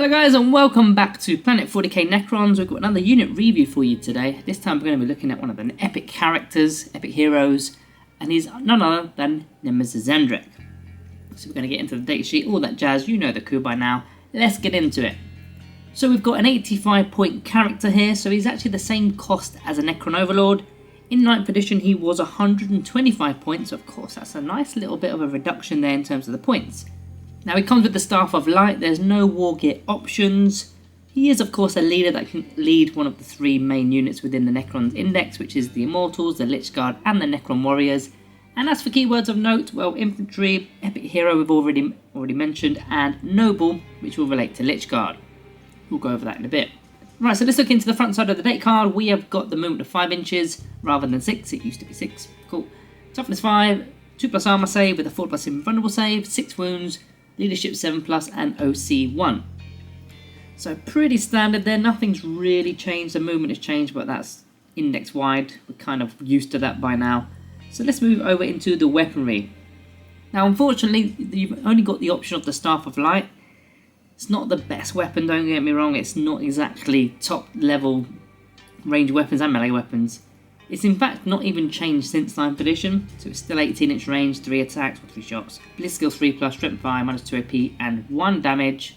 Hello guys and welcome back to Planet 40k Necrons. We've got another unit review for you today. This time we're going to be looking at one of the epic characters, epic heroes, and he's none other than Nemesor Zahndrekh. So we're going to get into the datasheet, all that jazz, you know the coup by now. Let's get into it. So we've got an 85 point character here, so he's actually the same cost as a Necron Overlord. In 9th edition he was 125 points, of course that's a nice little bit of a reduction there in terms of the points. Now he comes with the Staff of Light, there's no war gear options. He is of course a leader that can lead one of the three main units within the Necrons index, which is the Immortals, the Lich Guard and the Necron Warriors. And as for keywords of note, well, Infantry, Epic Hero we've already mentioned, and Noble, which will relate to Lich Guard. We'll go over that in a bit. Right, so let's look into the front side of the date card. We have got the movement of 5 inches rather than 6, it used to be 6, cool. Toughness 5, 2+ armor save with a 4+ invulnerable save, 6 wounds, Leadership 7+, and OC 1. So pretty standard there, nothing's really changed. The movement has changed, but that's index wide. We're kind of used to that by now. So let's move over into the weaponry. Now unfortunately, you've only got the option of the Staff of Light. It's not the best weapon, don't get me wrong. It's not exactly top level range weapons and melee weapons. It's in fact not even changed since 9th edition, so it's still 18-inch range, 3 attacks with 3 shots, Blitz skill 3+, strength 5, -2 AP, and 1 damage.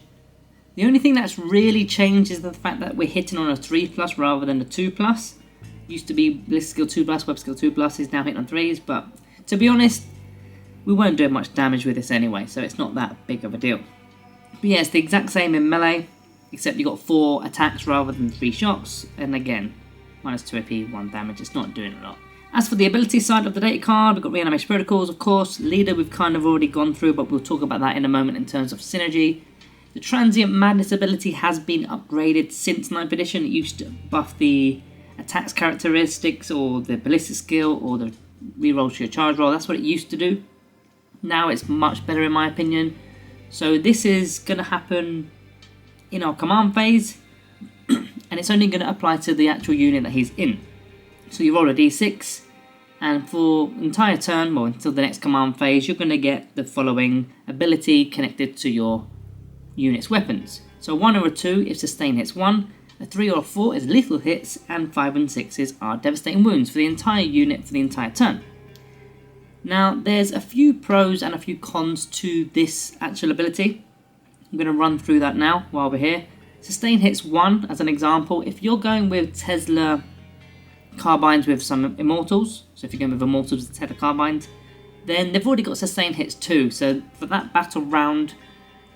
The only thing that's really changed is the fact that we're hitting on a 3+ rather than a 2+. Used to be Blitz skill 2+, web skill 2+, is now hitting on 3s, but to be honest, we weren't doing much damage with this anyway, so it's not that big of a deal. But yeah, it's the exact same in melee, except you got 4 attacks rather than 3 shots, and again, -2 AP, 1 damage, it's not doing a lot. As for the ability side of the data card, we've got reanimation protocols, of course. Leader we've kind of already gone through, but we'll talk about that in a moment in terms of synergy. The transient madness ability has been upgraded since 9th edition. It used to buff the attacks characteristics or the ballistic skill or the reroll to your charge roll. That's what it used to do. Now it's much better in my opinion. So this is going to happen in our command phase. And it's only going to apply to the actual unit that he's in. So you roll a d6, and for entire turn, well until the next command phase, you're going to get the following ability connected to your unit's weapons. So 1 or a 2 if sustain hits 1, a 3 or a 4 is lethal hits, and 5 and 6s are devastating wounds for the entire unit for the entire turn. Now there's a few pros and a few cons to this actual ability. I'm going to run through that now while we're here. Sustain hits 1 as an example. If you're going with Tesla carbines with some Immortals, so if you're going with Immortals with Tesla carbines, then they've already got sustain hits 2. So for that battle round,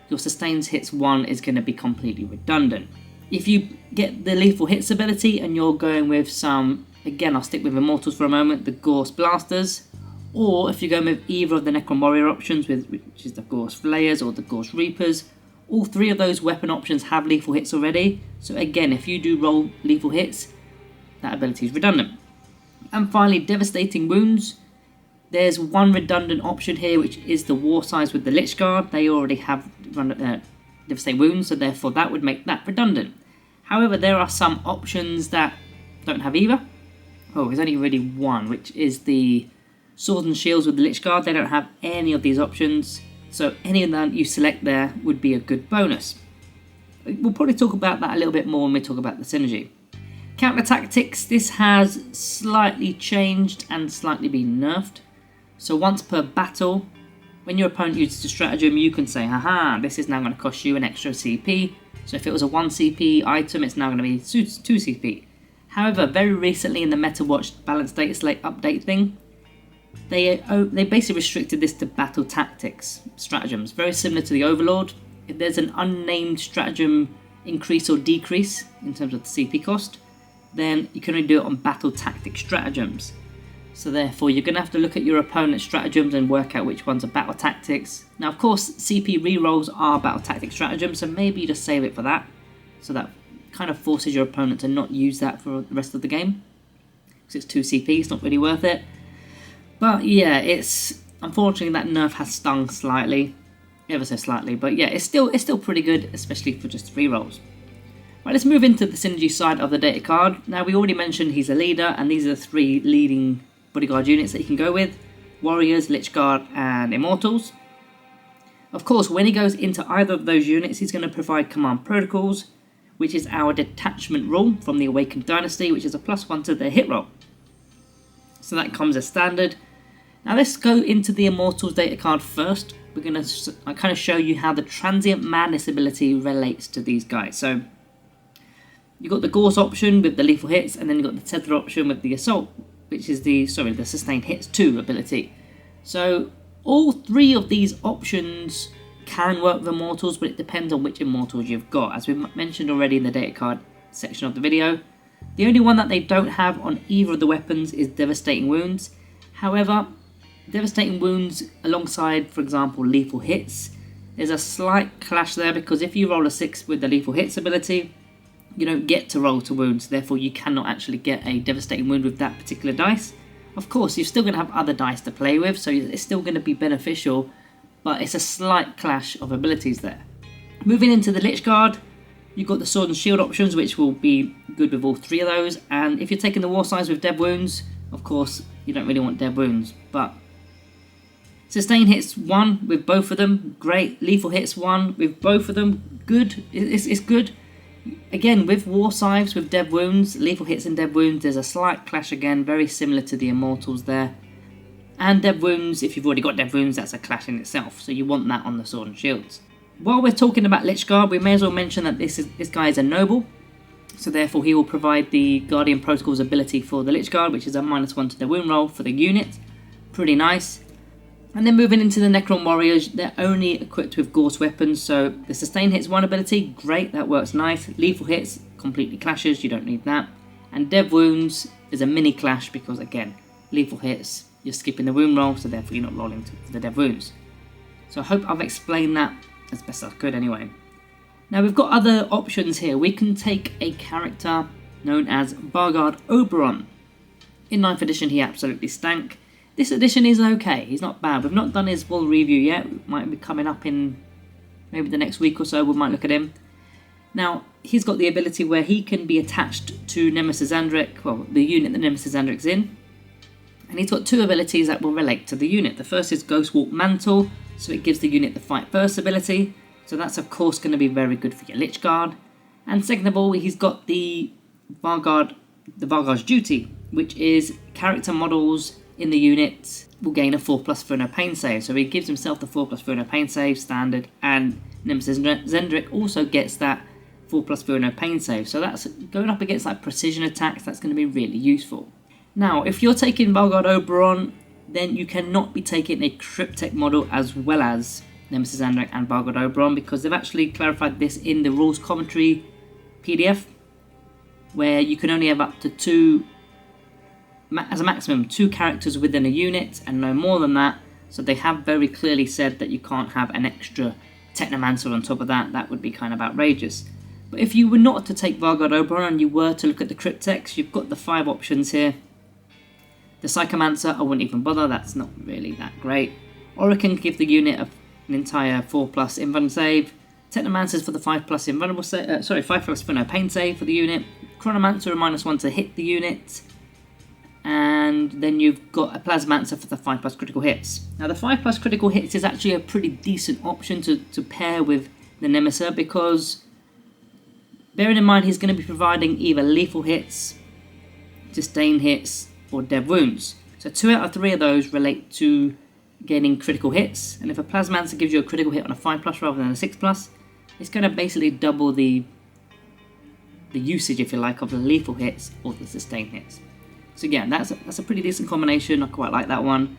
your sustain hits 1 is going to be completely redundant. If you get the lethal hits ability and you're going with some, again I'll stick with Immortals for a moment, the Gorse Blasters, or if you're going with either of the Necron Warrior options, which is the Gorse Flayers or the Gorse Reapers, all 3 of those weapon options have lethal hits already. So again, if you do roll lethal hits, that ability is redundant. And finally, devastating wounds. There's one redundant option here, which is the war size with the Lich Guard. They already have devastating wounds, so therefore that would make that redundant. However, there are some options that don't have either. Oh, there's only really one, which is the Swords and Shields with the Lich Guard. They don't have any of these options. So any of that you select there would be a good bonus. We'll probably talk about that a little bit more when we talk about the synergy. Counter tactics, this has slightly changed and slightly been nerfed. So once per battle, when your opponent uses a stratagem, you can say, haha, this is now going to cost you an extra CP. So if it was a 1 CP item, it's now going to be 2 CP. However, very recently in the MetaWatch Balanced Data Slate update thing, they basically restricted this to battle tactics stratagems, very similar to the Overlord. If there's an unnamed stratagem increase or decrease in terms of the CP cost, then you can only do it on battle tactic stratagems. So therefore you're going to have to look at your opponent's stratagems and work out which ones are battle tactics. Now of course CP rerolls are battle tactic stratagems, so maybe you just save it for that. So that kind of forces your opponent to not use that for the rest of the game. Because it's 2 CP, it's not really worth it. But yeah, it's unfortunately that nerf has stung slightly, ever so slightly. But yeah, it's still pretty good, especially for just rerolls. Right, let's move into the synergy side of the data card. Now we already mentioned he's a leader, and these are the 3 leading bodyguard units that you can go with: Warriors, Lich Guard, and Immortals. Of course, when he goes into either of those units, he's going to provide command protocols, which is our detachment rule from the Awakened Dynasty, which is a +1 to their hit roll. So that comes as standard. Now let's go into the Immortals data card first. We're going to kind of show you how the Transient Madness ability relates to these guys. So you've got the Gorse option with the lethal hits, and then you've got the Tether option with the Assault, which is the Sustained Hits 2 ability. So all three of these options can work with Immortals, but it depends on which Immortals you've got. As we mentioned already in the data card section of the video, the only one that they don't have on either of the weapons is Devastating Wounds. However, Devastating Wounds alongside, for example, Lethal Hits, there's a slight clash there, because if you roll a 6 with the Lethal Hits ability, you don't get to roll to wounds, therefore you cannot actually get a Devastating Wound with that particular dice. Of course, you're still going to have other dice to play with, so it's still going to be beneficial, but it's a slight clash of abilities there. Moving into the Lich Guard, you've got the Sword and Shield options, which will be good with all three of those, and if you're taking the War Size with Dead Wounds, of course, you don't really want Dead Wounds, but Sustain Hits 1 with both of them, great. Lethal Hits 1 with both of them, good. It's good. Again, with War Scythes, with Dead Wounds, Lethal Hits and Dead Wounds, there's a slight clash again, very similar to the Immortals there. And Dead Wounds, if you've already got Dead Wounds, that's a clash in itself, so you want that on the Sword and Shields. While we're talking about Lich Guard, we may as well mention that this guy is a Noble, so therefore he will provide the Guardian Protocols ability for the Lich Guard, which is a -1 to the wound roll for the unit. Pretty nice. And then moving into the Necron Warriors, they're only equipped with Gorse weapons, so the Sustain Hits 1 ability, great, that works nice. Lethal Hits, completely clashes, you don't need that. And Dead Wounds is a mini clash because, again, Lethal Hits, you're skipping the wound roll, so therefore you're not rolling for the Dead Wounds. So I hope I've explained that as best I could anyway. Now we've got other options here. We can take a character known as Vargard Oberon. In 9th edition he absolutely stank. This edition is okay, he's not bad. We've not done his full review yet, it might be coming up in maybe the next week or so, we might look at him. Now, he's got the ability where he can be attached to Nemesor Zahndrekh, well, the unit that Nemesor Zahndrekh's in. And he's got two abilities that will relate to the unit. The first is Ghost Walk Mantle, so it gives the unit the Fight First ability. So that's of course going to be very good for your Lich Guard. And second of all, he's got the Vargard's Duty, which is character models in the unit will gain a 4+ for no pain save. So he gives himself the 4+ for no pain save standard, and Nemesor Zahndrekh also gets that 4+ for no pain save. So that's going up against like precision attacks, that's going to be really useful. Now, if you're taking Vargard Oberon, then you cannot be taking a Cryptek model as well as Nemesor Zahndrekh and Vargard Oberon, because they've actually clarified this in the rules commentary PDF, where you can only have up to two, as a maximum, 2 characters within a unit and no more than that. So they have very clearly said that you can't have an extra Technomancer on top of that. That would be kind of outrageous. But if you were not to take Vargard Oberon and you were to look at the Crypteks, you've got the 5 options here. The Psychomancer, I wouldn't even bother, that's not really that great. Or it can give the unit an entire 4+ invulnerable save. Technomancers for the 5+ invulnerable save, 5+ for no pain save for the unit. Chronomancer, a -1 to hit the unit. And then you've got a Plasmancer for the 5+ critical hits. Now the 5+ critical hits is actually a pretty decent option to pair with the Nemesor, because bearing in mind he's going to be providing either lethal hits, sustain hits, or Dead Wounds. So 2 out of 3 of those relate to gaining critical hits, and if a Plasmancer gives you a critical hit on a 5+ rather than a 6+, it's going to basically double the usage, if you like, of the lethal hits or the sustain hits. So again, that's a pretty decent combination, I quite like that one.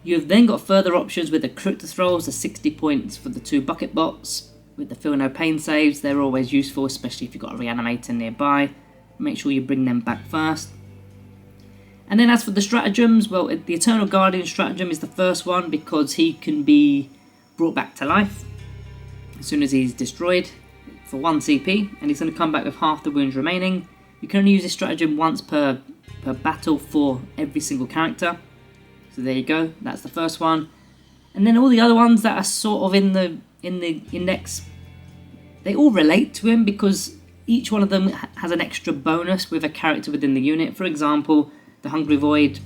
You've then got further options with the Cryptus Rolls, the 60 points for the 2 bucket bots, with the Feel No Pain saves. They're always useful, especially if you've got a Reanimator nearby. Make sure you bring them back first. And then as for the stratagems, well, the Eternal Guardian stratagem is the first one, because he can be brought back to life as soon as he's destroyed for 1 CP, and he's going to come back with half the wounds remaining. You can only use this stratagem once per battle for every single character. So there you go, that's the first one. And then all the other ones that are sort of in the index, they all relate to him, because each one of them has an extra bonus with a character within the unit. For example, the Hungry Void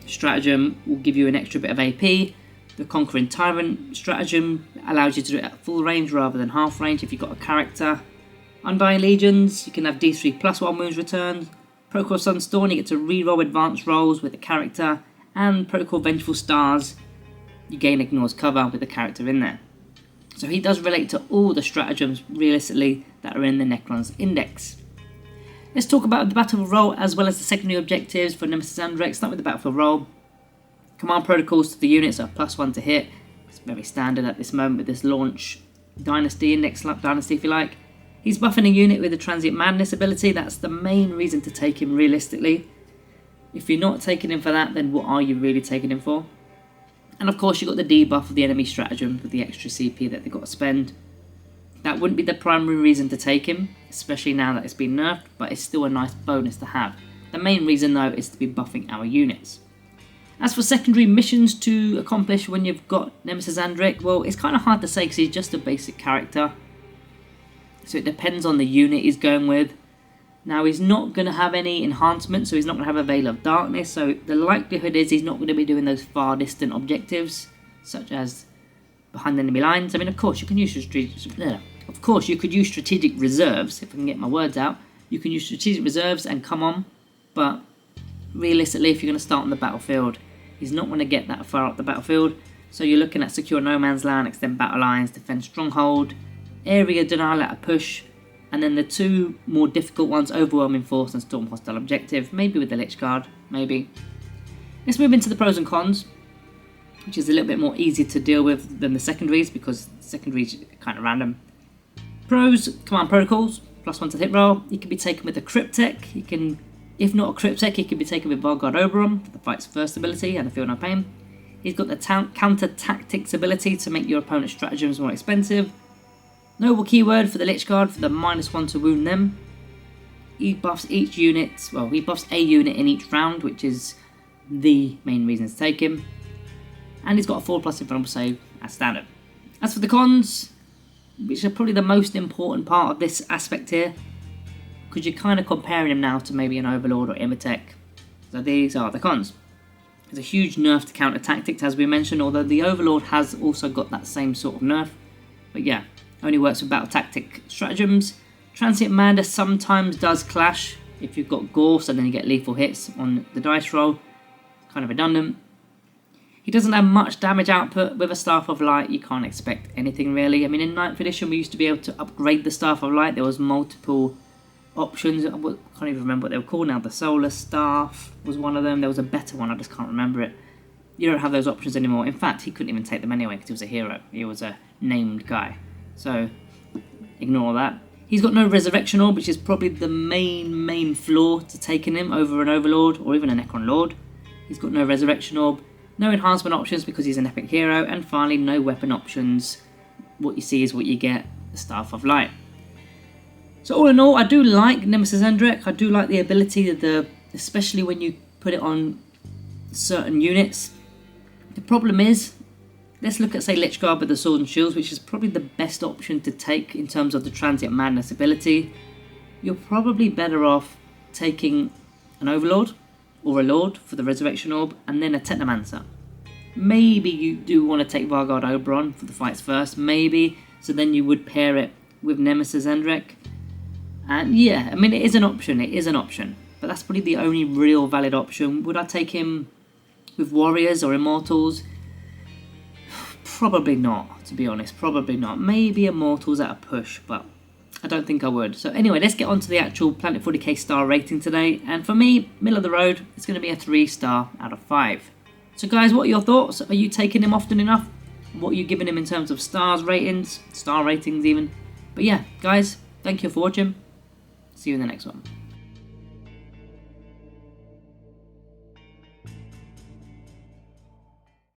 stratagem will give you an extra bit of AP. The Conquering Tyrant stratagem allows you to do it at full range rather than half range if you've got a character. Undying Legions, you can have D3 +1 wounds returned. Protocol Sunstorm, you get to reroll advanced rolls with the character. And Protocol Vengeful Stars, you gain Ignores cover with the character in there. So he does relate to all the stratagems realistically that are in the Necrons index. Let's talk about the battlefield role as well as the secondary objectives for Nemesor Zahndrekh. Start with the battlefield role. Command protocols to the units are +1 to hit. It's very standard at this moment with this launch dynasty, index dynasty if you like. He's buffing a unit with the Transient Madness ability. That's the main reason to take him realistically. If you're not taking him for that, then what are you really taking him for? And of course you've got the debuff of the enemy stratagem with the extra CP that they've got to spend. That wouldn't be the primary reason to take him, especially now that it's been nerfed, but it's still a nice bonus to have. The main reason though is to be buffing our units. As for secondary missions to accomplish when you've got Nemesor Zahndrekh, well, it's kind of hard to say because he's just a basic character. So it depends on the unit he's going with. Now he's not going to have any enhancements, so he's not going to have a Veil of Darkness, so the likelihood is he's not going to be doing those far distant objectives, such as behind enemy lines. I mean, of course, you can use strategic reserves, if I can get my words out. You can use strategic reserves and come on, but realistically, if you're going to start on the battlefield, he's not going to get that far up the battlefield. So you're looking at secure no man's land, extend battle lines, defend stronghold, area denial at a push, and then the two more difficult ones, overwhelming force and storm hostile objective, maybe with the Lich Guard, maybe. Let's move into the pros and cons, which is a little bit more easy to deal with than the secondaries because secondaries are kind of random. Pros, command protocols, +1 to hit roll. He can be taken with a Cryptek. He can, if not a Cryptek, he can be taken with Vargard Oberon for the fight's first ability and the Feel No Pain. He's got the counter tactics ability to make your opponent's stratagems more expensive. Noble keyword for the Lich Guard for the -1 to wound them. He buffs each unit, well, he buffs a unit in each round, which is the main reason to take him. And he's got a 4+ invulnerable save as standard. As for the cons, which are probably the most important part of this aspect here, because you're kind of comparing him now to maybe an Overlord or Imatech. So these are the cons. There's a huge nerf to counter tactics, as we mentioned, although the Overlord has also got that same sort of nerf. But yeah, only works with battle tactic stratagems. Transient Madness sometimes does clash if you've got Gorse and then you get lethal hits on the dice roll. Kind of redundant. He doesn't have much damage output. With a Staff of Light, you can't expect anything really. I mean, in 9th edition, we used to be able to upgrade the Staff of Light. There was multiple options. I can't even remember what they were called now. The Solar Staff was one of them. There was a better one, I just can't remember it. You don't have those options anymore. In fact, he couldn't even take them anyway because he was a hero. He was a named guy. So, ignore that. He's got no Resurrection Orb, which is probably the main flaw to taking him over an Overlord or even a Necron Lord. He's got no Resurrection Orb, no enhancement options because he's an epic hero, and finally no weapon options. What you see is what you get, the Staff of Light. So all in all, I do like Nemesor Zahndrekh. I do like the ability, especially when you put it on certain units. The problem is, let's look at, say, Lich Guard with the Sword and Shields, which is probably the best option to take in terms of the Transient Madness ability. You're probably better off taking an Overlord or a Lord for the Resurrection Orb, and then a Technomancer. Maybe you do want to take Vargard Oberon for the fights first, maybe, so then you would pair it with Nemesor Zahndrekh. And yeah, I mean, it is an option, but that's probably the only real valid option. Would I take him with Warriors or Immortals? Probably not, to be honest, probably not. Maybe Immortals at a push, but I don't think I would. So anyway, let's get on to the actual Planet 40k star rating today. And for me, middle of the road, it's going to be a 3-star out of 5. So guys, what are your thoughts? Are you taking him often enough? What are you giving him in terms of stars ratings? Star ratings even? But yeah, guys, thank you for watching. See you in the next one.